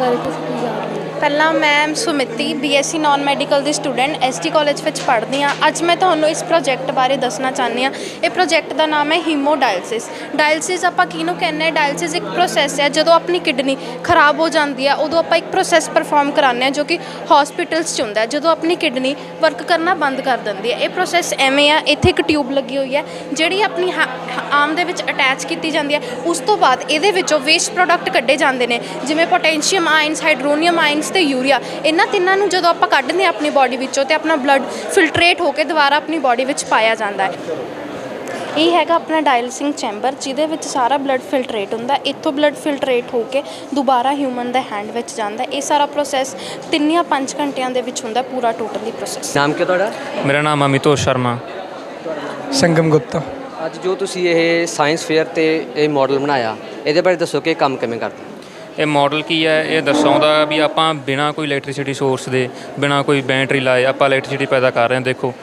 बारे तुसीं की जानदे हो? ਪਹਿਲਾਂ ਮੈਂ ਸੁਮਿਤੀ BSc ਨੌਨ ਮੈਡੀਕਲ ਦੀ ਸਟੂਡੈਂਟ ST ਕਾਲਜ ਵਿੱਚ ਪੜ੍ਹਦੀ ਹਾਂ। ਅੱਜ ਮੈਂ ਤੁਹਾਨੂੰ ਇਸ ਪ੍ਰੋਜੈਕਟ ਬਾਰੇ ਦੱਸਣਾ ਚਾਹੁੰਦੀ ਹਾਂ। ਇਹ ਪ੍ਰੋਜੈਕਟ ਦਾ ਨਾਮ ਹੈ ਹੀਮੋਡਾਇਲਸਿਸ। ਡਾਇਲਸਿਸ ਆਪਾਂ ਕਿਹਨੂੰ ਕਹਿੰਦੇ ਹਾਂ? ਡਾਇਲਸਿਸ ਇੱਕ ਪ੍ਰੋਸੈਸ ਹੈ। ਜਦੋਂ ਆਪਣੀ ਕਿਡਨੀ ਖਰਾਬ ਹੋ ਜਾਂਦੀ ਹੈ ਉਦੋਂ ਆਪਾਂ ਇੱਕ ਪ੍ਰੋਸੈਸ ਪਰਫੋਰਮ ਕਰਾਉਂਦੇ ਹਾਂ ਜੋ ਕਿ ਹੌਸਪੀਟਲਸ 'ਚ ਹੁੰਦਾ। ਜਦੋਂ ਆਪਣੀ ਕਿਡਨੀ ਵਰਕ ਕਰਨਾ ਬੰਦ ਕਰ ਦਿੰਦੀ ਹੈ, ਇਹ ਪ੍ਰੋਸੈਸ ਐਵੇਂ ਆ। ਇੱਥੇ ਇੱਕ ਟਿਊਬ ਲੱਗੀ ਹੋਈ ਹੈ ਜਿਹੜੀ ਆਪਣੀ ਆਮ ਦੇ ਵਿੱਚ ਅਟੈਚ ਕੀਤੀ ਜਾਂਦੀ ਹੈ। ਉਸ ਤੋਂ ਬਾਅਦ ਇਹਦੇ ਵਿੱਚੋਂ ਵੇਸਟ ਪ੍ਰੋਡਕਟ ਕੱਢੇ ਜਾਂਦੇ ਨੇ, ਜਿਵੇਂ ਪੋਟੈਂਸ਼ੀਅਮ ਆਇਨਸ, ਹਾਈਡਰੋਨੀਅਮ ਆਇਨਸ ਤੇ ਯੂਰੀਆ। ਇਹਨਾਂ ਤਿੰਨਾਂ ਨੂੰ ਜਦੋਂ ਆਪਾਂ ਕੱਢਦੇ ਹਾਂ ਆਪਣੀ ਬਾਡੀ ਵਿੱਚੋਂ ਤੇ ਆਪਣਾ ਬਲੱਡ ਫਿਲਟਰੇਟ ਹੋ ਕੇ ਦੁਬਾਰਾ ਆਪਣੀ ਬਾਡੀ ਵਿੱਚ ਪਾਇਆ ਜਾਂਦਾ ਹੈ। ਇਹ ਹੈਗਾ ਆਪਣਾ ਡਾਇਲਸਿੰਗ ਚੈਂਬਰ ਜਿਹਦੇ ਵਿੱਚ ਸਾਰਾ ਬਲੱਡ ਫਿਲਟਰੇਟ ਹੁੰਦਾ। ਇੱਥੋਂ ਬਲੱਡ ਫਿਲਟਰੇਟ ਹੋ ਕੇ ਦੁਬਾਰਾ ਹਿਊਮਨ ਦੇ ਹੈਂਡ ਵਿੱਚ ਜਾਂਦਾ। ਇਹ ਸਾਰਾ ਪ੍ਰੋਸੈਸ 3 ਜਾਂ 5 ਘੰਟਿਆਂ ਦੇ ਵਿੱਚ ਹੁੰਦਾ ਪੂਰਾ ਟੋਟਲੀ ਪ੍ਰੋਸੈਸ। ਨਾਮ ਕੀ ਤੁਹਾਡਾ? ਮੇਰਾ ਨਾਮ ਅਮਿਤੋਸ਼ ਸ਼ਰਮਾ। ਸੰਗਮ ਗੁਪਤਾ। ਅੱਜ ਜੋ ਤੁਸੀਂ ਇਹ ਸਾਇੰਸ ਫੇਅਰ ਤੇ ਇਹ ਮਾਡਲ ਬਣਾਇਆ, ਇਹਦੇ ਬਾਰੇ ਦੱਸੋ ਕਿ ਇਹ ਕੰਮ ਕਿਵੇਂ ਕਰਦਾ? ਇਹ ਮਾਡਲ ਕੀ ਹੈ? ਇਹ ਦਰਸਾਉਂਦਾ ਵੀ ਆਪਾਂ ਬਿਨਾਂ ਕੋਈ ਇਲੈਕਟ੍ਰੀਸਿਟੀ ਸੋਰਸ ਦੇ, ਬਿਨਾਂ ਕੋਈ ਬੈਟਰੀ ਲਾਏ ਆਪਾਂ ਇਲੈਕਟ੍ਰੀਸਿਟੀ ਪੈਦਾ ਕਰ ਰਹੇ ਹਾਂ। ਦੇਖੋ,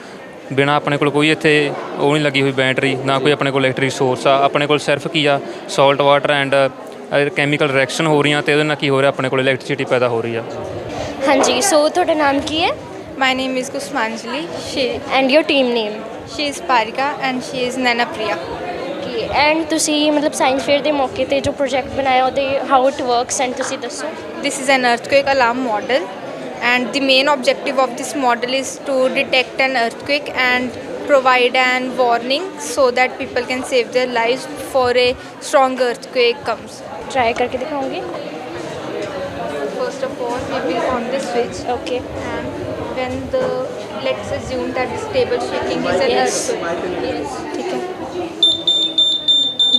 ਬਿਨਾਂ ਆਪਣੇ ਕੋਲ ਕੋਈ ਇੱਥੇ ਉਹ ਨਹੀਂ ਲੱਗੀ ਹੋਈ ਬੈਟਰੀ, ਨਾ ਕੋਈ ਆਪਣੇ ਕੋਲ ਇਲੈਕਟ੍ਰਿਕ ਸੋਰਸ ਆ। ਆਪਣੇ ਕੋਲ ਸਿਰਫ ਕੀ ਆ, salt water and chemical reaction ਹੋ ਰਹੀਆਂ ਅਤੇ ਉਹਦੇ ਨਾਲ ਕੀ ਹੋ ਰਿਹਾ, ਆਪਣੇ ਕੋਲ ਇਲੈਕਟ੍ਰੀਸਿਟੀ ਪੈਦਾ ਹੋ ਰਹੀ ਆ। ਹਾਂਜੀ, ਸੋ ਤੁਹਾਡਾ ਨਾਮ ਕੀ ਹੈ? My name is Kusmanjali. And your team name? She is Parika and she is Naina Priya. Okay, and ਤੁਸੀਂ ਮਤਲਬ ਸਾਇੰਸ ਫੇਅਰ ਦੇ ਮੌਕੇ 'ਤੇ ਜੋ ਪ੍ਰੋਜੈਕਟ ਬਣਾਇਆ ਉਹਦੇ ਹਾਊ ਇਟ ਵਰਕਸ ਐਂਡ ਤੁਸੀਂ ਦੱਸੋ। This is an earthquake alarm model, and the main objective of this model is to detect an earthquake and provide an warning so that people can save their lives before a strong earthquake comes. Try ਕਰਕੇ ਦਿਖਾਓਗੇ? First of all, we will on the switch, okay. and when the, let's assume that this table shaking is an earthquake. ਠੀਕ ਹੈ।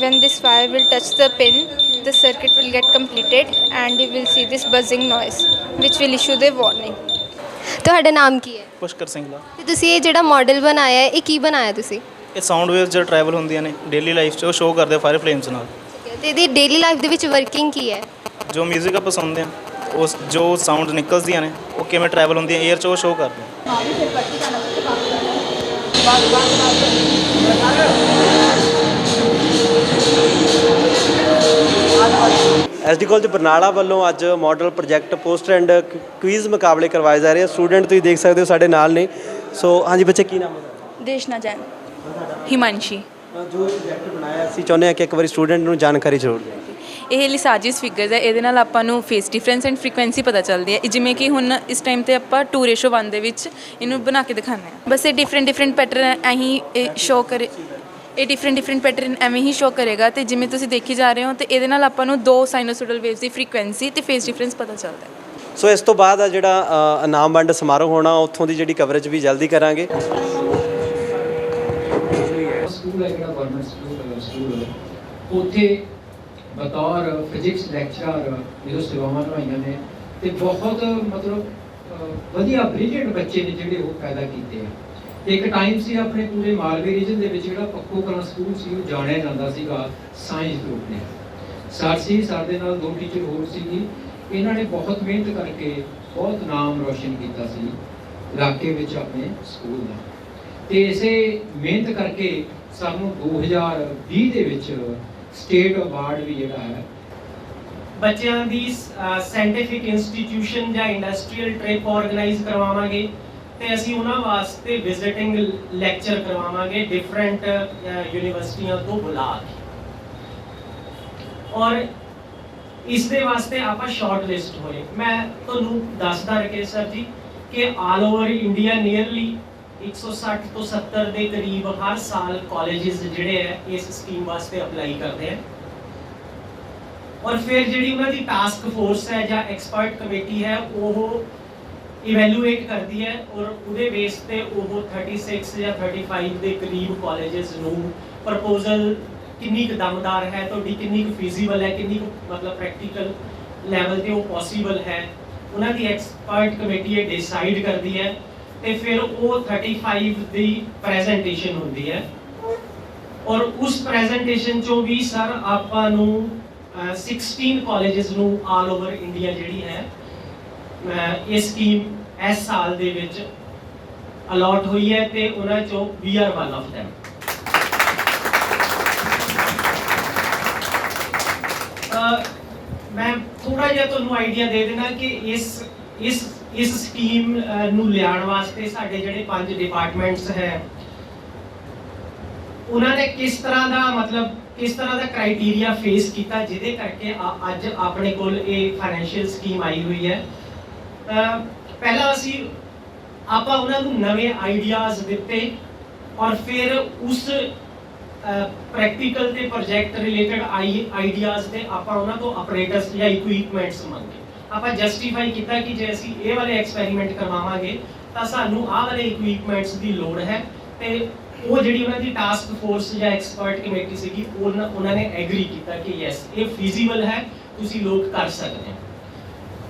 When this wire will touch the pin, the circuit will get completed and you will see this buzzing noise which will issue the warning. ਤੁਹਾਡਾ ਨਾਮ ਕੀ ਹੈ? ਪੁਸ਼ਕਰ ਸਿੰਘਲਾ। ਤੇ ਤੁਸੀਂ ਇਹ ਜਿਹੜਾ model ਬਣਾਇਆ ਹੈ ਇਹ ਕੀ ਬਣਾਇਆ ਤੁਸੀਂ? ਇਹ ਸਾਊਂਡ ਵੇਵਸ ਜੋ ਟਰੈਵਲ ਹੁੰਦੀਆਂ ਨੇ ਡੇਲੀ ਲਾਈਫ 'ਚ ਉਹ ਸ਼ੋਅ ਕਰਦੇ ਫਾਇਰ ਫਲੇਮਸ ਨਾਲ। ਤੇ ਇਹਦੀ ਡੇਲੀ ਲਾਈਫ ਦੇ ਵਿੱਚ ਵਰਕਿੰਗ ਕੀ ਹੈ? ਜੋ ਮਿਊਜ਼ਿਕ ਆਪਾਂ ਸੁਣਦੇ ਹਾਂ ਉਸ ਜੋ ਸਾਊਂਡ ਨਿਕਲਦੀਆਂ ਨੇ ਉਹ ਕਿਵੇਂ ਟਰੈਵਲ ਹੁੰਦੀਆਂ ਏਅਰ 'ਚ ਉਹ ਸ਼ੋਅ ਕਰਦੇ ਆ। SD ਕਾਲਜ ਬਰਨਾਲਾ ਵੱਲੋਂ ਅੱਜ model project poster and quiz ਮੁਕਾਬਲੇ ਕਰਵਾਏ ਜਾ ਰਹੇ ਆ। ਸਟੂਡੈਂਟ ਤੁਸੀਂ ਦੇਖ ਸਕਦੇ ਹੋ ਸਾਡੇ ਨਾਲ ਨੇ। ਸੋ ਹਾਂਜੀ ਬੱਚੇ, ਕੀ ਨਾਮ ਹੈ? ਦੇਸ਼ਨਾ ਜੈਨ। ਹਿਮਾਂਸ਼ੀ। ਜੋ ਪ੍ਰੋਜੈਕਟ ਬਣਾਇਆ ਅਸੀਂ ਚਾਹੁੰਦੇ ਹਾਂ ਕਿ ਇੱਕ ਵਾਰੀ ਸਟੂਡੈਂਟ ਨੂੰ ਜਾਣਕਾਰੀ ਜ਼ਰੂਰ ਦਿਓ। ਇਹ ਲਿਸਾਜਿਸ ਫਿਗਰਸ ਹੈ। ਇਹਦੇ ਨਾਲ ਆਪਾਂ ਨੂੰ ਫੇਸ ਡਿਫਰੈਂਸ ਐਂਡ ਫ੍ਰੀਕੁਐਂਸੀ ਪਤਾ ਚੱਲਦੀ ਹੈ। ਜਿਵੇਂ ਕਿ ਹੁਣ ਇਸ ਟਾਈਮ 'ਤੇ ਆਪਾਂ 2:1 ਦੇ ਵਿੱਚ ਇਹਨੂੰ ਬਣਾ ਕੇ ਦਿਖਾਉਂਦੇ ਹਾਂ। ਬਸ ਇਹ ਡਿਫਰੈਂਟ ਪੈਟਰਨ ਐਂ ਸ਼ੋਅ ਕਰੇ। ਇਹ ਡਿਫਰੈਂਟ ਪੈਟਰਨ ਐਵੇਂ ਹੀ ਸ਼ੋਅ ਕਰੇਗਾ। ਅਤੇ ਜਿਵੇਂ ਤੁਸੀਂ ਦੇਖੀ ਜਾ ਰਹੇ ਹੋ ਅਤੇ ਇਹਦੇ ਨਾਲ ਆਪਾਂ ਨੂੰ 2 ਸਾਈਨੋਸੋਡਲ ਵੇਵਸ ਦੀ ਫ੍ਰੀਕੁਐਂਸੀ ਅਤੇ ਫੇਸ ਡਿਫਰੈਂਸ ਪਤਾ ਚੱਲਦਾ ਹੈ। ਸੋ ਇਸ ਤੋਂ ਬਾਅਦ ਆ ਜਿਹੜਾ ਇਨਾਮ ਵੰਡ ਸਮਾਰੋਹ ਹੋਣਾ, ਉੱਥੋਂ ਦੀ ਜਿਹੜੀ ਕਵਰੇਜ ਵੀ ਜਲਦੀ ਕਰਾਂਗੇ। ਸਕੂਲ ਹੈ ਜਿਹੜਾ ਗਵਰਨਮੈਂਟ ਸਕੂਲ ਉੱਥੇ ਬਤੌਰ ਫਿਜ਼ਿਕਸ ਲੈਕਚਰਰ ਜਦੋਂ ਸੇਵਾਵਾਂ ਨਿਭਾਈਆਂ ਨੇ ਅਤੇ ਬਹੁਤ ਮਤਲਬ ਵਧੀਆ ਬ੍ਰਿਲੀਅੰਟ ਬੱਚੇ ਨੇ ਜਿਹੜੇ ਉਹ ਪੈਦਾ ਕੀਤੇ ਆ। ਇੱਕ ਟਾਈਮ ਸੀ ਆਪਣੇ ਪੂਰੇ ਮਾਲਵੇ ਰੀਜਨ ਦੇ ਵਿੱਚ ਜਿਹੜਾ ਪੱਖੋ ਕਲਾਂ ਸਕੂਲ ਸੀ ਉਹ ਜਾਣਿਆ ਜਾਂਦਾ ਸੀਗਾ ਸਾਇੰਸ ਗਰੁੱਪ ਨੇ। ਸਰ ਸੀ, ਸਾਡੇ ਨਾਲ 2 ਟੀਚਰ ਹੋਰ ਸੀਗੀ। ਇਹਨਾਂ ਨੇ ਬਹੁਤ ਮਿਹਨਤ ਕਰਕੇ ਬਹੁਤ ਨਾਮ ਰੋਸ਼ਨ ਕੀਤਾ ਸੀ ਇਲਾਕੇ ਵਿੱਚ ਆਪਣੇ ਸਕੂਲ ਦਾ। ਅਤੇ ਇਸੇ ਮਿਹਨਤ ਕਰਕੇ ਸਾਨੂੰ 2020 ਦੇ ਵਿੱਚ ਸਟੇਟ ਅਵਾਰਡ ਵੀ ਜਿਹੜਾ ਹੈ ਬੱਚਿਆਂ ਦੀ ਸਾਇੰਟੀਫਿਕ ਇੰਸਟੀਟਿਊਸ਼ਨ ਜਾਂ ਇੰਡਸਟਰੀਅਲ ਟ੍ਰਿਪ ਆਰਗੇਨਾਈਜ਼ ਕਰਵਾਵਾਂਗੇ ਤੇ ਅਸੀਂ ਉਹਨਾਂ ਵਾਸਤੇ ਵਿਜ਼ਿਟਿੰਗ ਲੈਕਚਰ ਕਰਵਾਵਾਂਗੇ ਡਿਫਰੈਂਟ ਯੂਨੀਵਰਸਿਟੀਆਂ ਤੋਂ ਬੁਲਾ ਕੇ। ਔਰ ਇਸ ਦੇ ਵਾਸਤੇ ਆਪਾਂ ਸ਼ਾਰਟ ਲਿਸਟ ਹੋਏ। ਮੈਂ ਤੁਹਾਨੂੰ ਦੱਸਦਾ ਰਕੇਸ਼ ਸਰ ਜੀ ਕਿ ਆਲ ਓਵਰ ਇੰਡੀਆ ਨੀਅਰਲੀ 160 ਤੋਂ 70 ਦੇ ਕਰੀਬ ਹਰ ਸਾਲ ਕਾਲਜਿਸ ਜਿਹੜੇ ਹੈ ਇਸ ਸਕੀਮ ਵਾਸਤੇ ਅਪਲਾਈ ਕਰਦੇ ਆ। ਔਰ ਫਿਰ ਜਿਹੜੀ ਉਹਨਾਂ ਦੀ ਟਾਸਕ ਫੋਰਸ ਹੈ ਜਾਂ ਐਕਸਪਰਟ ਕਮੇਟੀ ਹੈ ਉਹ ਇਵੈਲੂਏਟ ਕਰਦੀ ਹੈ ਔਰ ਉਹਦੇ ਬੇਸ ਤੇ ਉਹ 36 ਜਾਂ 35 ਦੇ ਕਰੀਬ ਕਾਲਜਿਸ ਨੂੰ ਪ੍ਰਪੋਜ਼ਲ ਕਿੰਨੀ ਕੁ ਦਮਦਾਰ ਹੈ, ਤੁਹਾਡੀ ਕਿੰਨੀ ਕੁ ਫੀਜ਼ੀਬਲ ਹੈ, ਕਿੰਨੀ ਕੁ ਮਤਲਬ ਪ੍ਰੈਕਟੀਕਲ ਲੈਵਲ ਤੇ ਉਹ ਪੋਸੀਬਲ ਹੈ, ਉਹਨਾਂ ਦੀ ਐਕਸਪਰਟ ਕਮੇਟੀ ਇਹ ਡਿਸਾਈਡ ਕਰਦੀ ਹੈ। ਤੇ ਫਿਰ ਉਹ 35 ਦੀ ਪ੍ਰੈਜੈਂਟੇਸ਼ਨ ਹੁੰਦੀ ਹੈ ਔਰ ਉਸ ਪ੍ਰੈਜੈਂਟੇਸ਼ਨ ਚੋਂ ਵੀ ਸਰ ਆਪਾਂ ਨੂੰ 16 ਕਾਲਜਿਸ ਨੂੰ ਆਲ ਓਵਰ ਇੰਡੀਆ ਜਿਹੜੀ ਹੈ ਇਹ ਸਕੀਮ ਇਸ ਸਾਲ ਦੇ ਵਿੱਚ ਅਲਾਟ ਹੋਈ ਹੈ ਤੇ ਉਹਨਾਂ ਚੋਂ we are one of them। ਮੈਂ ਥੋੜਾ ਜਿਹਾ ਤੁਹਾਨੂੰ ਆਈਡੀਆ ਦੇ ਦੇਣਾ ਕਿ ਇਸ ਸਕੀਮ ਨੂੰ ਲਿਆਉਣ ਵਾਸਤੇ ਸਾਡੇ ਜਿਹੜੇ 5 ਡਿਪਾਰਟਮੈਂਟਸ ਹੈ ਉਹਨਾਂ ਨੇ ਕਿਸ ਤਰ੍ਹਾਂ ਦਾ ਕ੍ਰਾਈਟੇਰੀਆ ਫੇਸ ਕੀਤਾ ਜਿਹਦੇ ਕਰਕੇ ਅੱਜ ਆਪਣੇ ਕੋਲ ਇਹ ਫਾਈਨੈਂਸ਼ੀਅਲ ਸਕੀਮ ਆਈ ਹੋਈ ਹੈ। ਪਹਿਲਾਂ ਆਪਾਂ ਉਹਨਾਂ ਨੂੰ ਨਵੇਂ ਆਈਡੀਆਜ਼ ਦਿੱਤੇ ਔਰ ਫਿਰ ਉਸ ਪ੍ਰੈਕਟੀਕਲ ਤੇ ਪ੍ਰੋਜੈਕਟ ਰਿਲੇਟਡ ਆਈਡੀਆਜ਼ ਤੇ ਆਪਾਂ ਉਹਨਾਂ ਤੋਂ ਆਪਰੇਟਰਸ ਜਾਂ ਇਕਵਿਪਮੈਂਟਸ ਮੰਗੇ। ਆਪਾਂ ਜਸਟੀਫਾਈ ਕੀਤਾ ਕਿ ਜੇ ਅਸੀਂ ਇਹ ਵਾਲੇ ਐਕਸਪੈਰੀਮੈਂਟ ਕਰਵਾਵਾਂਗੇ ਤਾਂ ਸਾਨੂੰ ਆਹ ਵਾਲੇ ਇਕਵਿਪਮੈਂਟਸ ਦੀ ਲੋੜ ਹੈ ਤੇ ਉਹ ਜਿਹੜੀ ਉਹਨਾਂ ਦੀ ਟਾਸਕ ਫੋਰਸ ਜਾਂ ਐਕਸਪਰਟ ਕਮੇਟੀ ਸੀਗੀ ਉਹਨਾਂ ਨੇ ਐਗਰੀ ਕੀਤਾ ਕਿ ਯੈਸ ਇਹ ਫੀਜ਼ੀਬਲ ਹੈ, ਤੁਸੀਂ ਲੋਕ ਕਰ ਸਕਦੇ ਹੋ।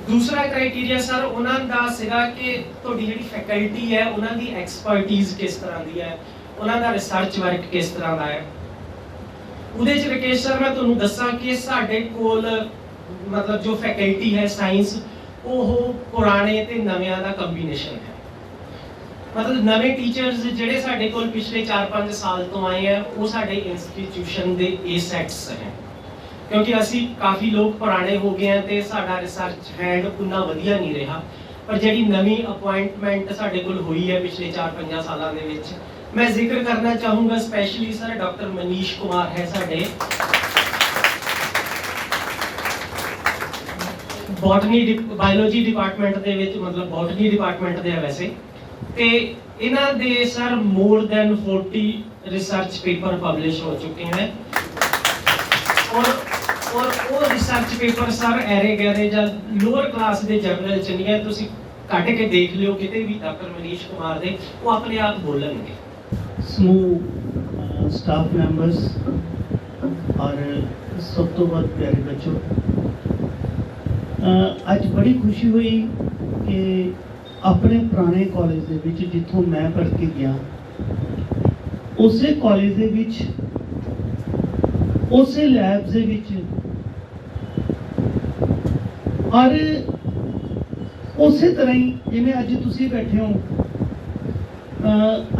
ਦੂਸਰਾ ਕ੍ਰਾਈਟੇਰੀਆ ਸਰ ਉਹਨਾਂ ਦਾ ਸੀਗਾ ਕਿ ਤੁਹਾਡੀ ਜਿਹੜੀ ਫੈਕਲਟੀ ਹੈ ਉਹਨਾਂ ਦੀ ਐਕਸਪਰਟੀਜ਼ ਕਿਸ ਤਰ੍ਹਾਂ ਦੀ ਹੈ, ਉਹਨਾਂ ਦਾ ਰਿਸਰਚ ਵਰਕ ਕਿਸ ਤਰ੍ਹਾਂ ਦਾ ਹੈ। ਉਹਦੇ ਚ ਰਕੇਸ਼ ਸਰ ਮੈਂ ਤੁਹਾਨੂੰ ਦੱਸਾਂ ਕਿ ਸਾਡੇ ਕੋਲ ਮਤਲਬ ਜੋ ਫੈਕਲਟੀ ਹੈ ਸਾਇੰਸ ਉਹ ਪੁਰਾਣੇ ਤੇ ਨਵਿਆਂ ਦਾ ਕੰਬੀਨੇਸ਼ਨ ਹੈ। ਮਤਲਬ ਨਵੇਂ ਟੀਚਰਸ ਜਿਹੜੇ ਸਾਡੇ ਕੋਲ ਪਿਛਲੇ 4-5 ਸਾਲ ਤੋਂ ਆਏ ਹੈ ਉਹ ਸਾਡੇ ਇੰਸਟੀਟਿਊਸ਼ਨ ਦੇ ਏਸੈਟਸ ਹੈ, ਕਿਉਂਕਿ ਅਸੀਂ ਕਾਫੀ ਲੋਕ ਪੁਰਾਣੇ ਹੋ ਗਏ ਹਾਂ ਤੇ ਸਾਡਾ ਰਿਸਰਚ ਹੈਂਡ ਉਨਾ ਵਧੀਆ ਨਹੀਂ ਰਿਹਾ। ਪਰ ਜਿਹੜੀ ਨਵੀਂ ਅਪਾਇੰਟਮੈਂਟ ਸਾਡੇ ਕੋਲ ਹੋਈ ਹੈ ਪਿਛਲੇ 4-5 ਸਾਲਾਂ ਦੇ ਵਿੱਚ, ਮੈਂ ਜ਼ਿਕਰ ਕਰਨਾ ਚਾਹੂੰਗਾ specially sir doctor Manish Kumar ਹੈ ਸਾਡੇ ਬਾਇਓਲੋਜੀ ਡਿਪਾਰਟਮੈਂਟ ਦੇ ਵਿੱਚ, ਮਤਲਬ ਬੋਟਨੀ ਡਿਪਾਰਟਮੈਂਟ ਦੇ ਆ ਵੈਸੇ, ਤੇ ਇਹਨਾਂ ਦੇ sir more than 40 research paper publish ਹੋ ਚੁੱਕੇ हैं ਔਰ ਉਹ ਰਿਸਰਚ ਪੇਪਰ ਸਰ ਐਰੇ ਗੈਰੇ ਜਾਂ ਲੋਅਰ ਕਲਾਸ ਦੇ ਜਰਨਲ ਚ ਨਹੀਂ ਹੈ, ਤੁਸੀਂ ਕੱਢ ਕੇ ਦੇਖ ਲਿਓ ਕਿਤੇ ਵੀ ਡਾਕਟਰ ਮਨੀਸ਼ ਕੁਮਾਰ ਦੇ, ਉਹ ਆਪਣੇ ਆਪ ਬੋਲਣਗੇ। ਸਮੂਹ ਸਟਾਫ ਮੈਂਬਰਸ ਔਰ ਸਭ ਤੋਂ ਵੱਧ ਪਿਆਰੇ ਬੱਚੋ, ਅੱਜ ਬੜੀ ਖੁਸ਼ੀ ਹੋਈ ਕਿ ਆਪਣੇ ਪੁਰਾਣੇ ਕਾਲਜ ਦੇ ਵਿੱਚ ਜਿੱਥੋਂ ਮੈਂ ਪੜ੍ਹ ਕੇ ਗਿਆ, ਉਸੇ ਕਾਲਜ ਦੇ ਵਿੱਚ ਉਸੇ ਲੈਬਸ ਦੇ ਵਿੱਚ ਔਰ ਉਸੇ ਤਰ੍ਹਾਂ ਹੀ ਜਿਵੇਂ ਅੱਜ ਤੁਸੀਂ ਬੈਠੇ ਹੋ,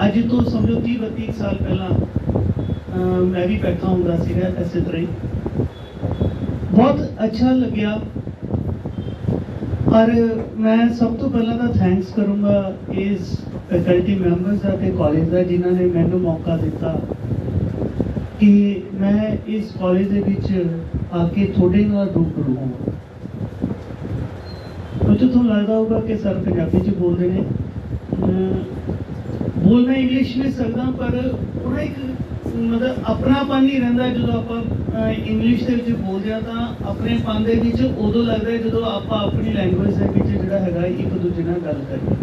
ਅੱਜ ਤੋਂ ਸਮਝੋ 30-32 ਸਾਲ ਪਹਿਲਾਂ ਮੈਂ ਵੀ ਬੈਠਾ ਹੁੰਦਾ ਸੀਗਾ ਇਸੇ ਤਰ੍ਹਾਂ ਹੀ। ਬਹੁਤ ਅੱਛਾ ਲੱਗਿਆ ਔਰ ਮੈਂ ਸਭ ਤੋਂ ਪਹਿਲਾਂ ਤਾਂ ਥੈਂਕਸ ਕਰੂੰਗਾ ਇਸ ਫੈਕਲਟੀ ਮੈਂਬਰਸ ਦਾ ਤੇ ਕਾਲਜ ਦਾ ਜਿਨ੍ਹਾਂ ਨੇ ਮੈਨੂੰ ਮੌਕਾ ਦਿੱਤਾ ਕਿ ਮੈਂ ਇਸ ਕਾਲਜ ਦੇ ਵਿੱਚ ਆ ਕੇ ਤੁਹਾਡੇ ਨਾਲ ਰੂਬਰੂ ਹੋਵਾਂ। ਤੁਹਾਨੂੰ ਲੱਗਦਾ ਹੋਊਗਾ ਕਿ ਸਰ ਪੰਜਾਬੀ 'ਚ ਬੋਲਦੇ ਨੇ, ਬੋਲਣਾ ਇੰਗਲਿਸ਼ ਵੀ ਸਕਦਾ, ਪਰ ਉਹਨਾਂ ਇੱਕ ਮਤਲਬ ਆਪਣਾਪਨ ਨਹੀਂ ਰਹਿੰਦਾ ਜਦੋਂ ਆਪਾਂ ਇੰਗਲਿਸ਼ ਦੇ ਵਿੱਚ ਬੋਲਦੇ ਹਾਂ। ਤਾਂ ਆਪਣੇਪਨ ਦੇ ਵਿੱਚ ਉਦੋਂ ਲੱਗਦਾ ਜਦੋਂ ਆਪਾਂ ਆਪਣੀ ਲੈਂਗੁਏਜ ਦੇ ਵਿੱਚ ਜਿਹੜਾ ਹੈਗਾ ਇੱਕ ਦੂਜੇ ਨਾਲ ਗੱਲ ਕਰੀਏ।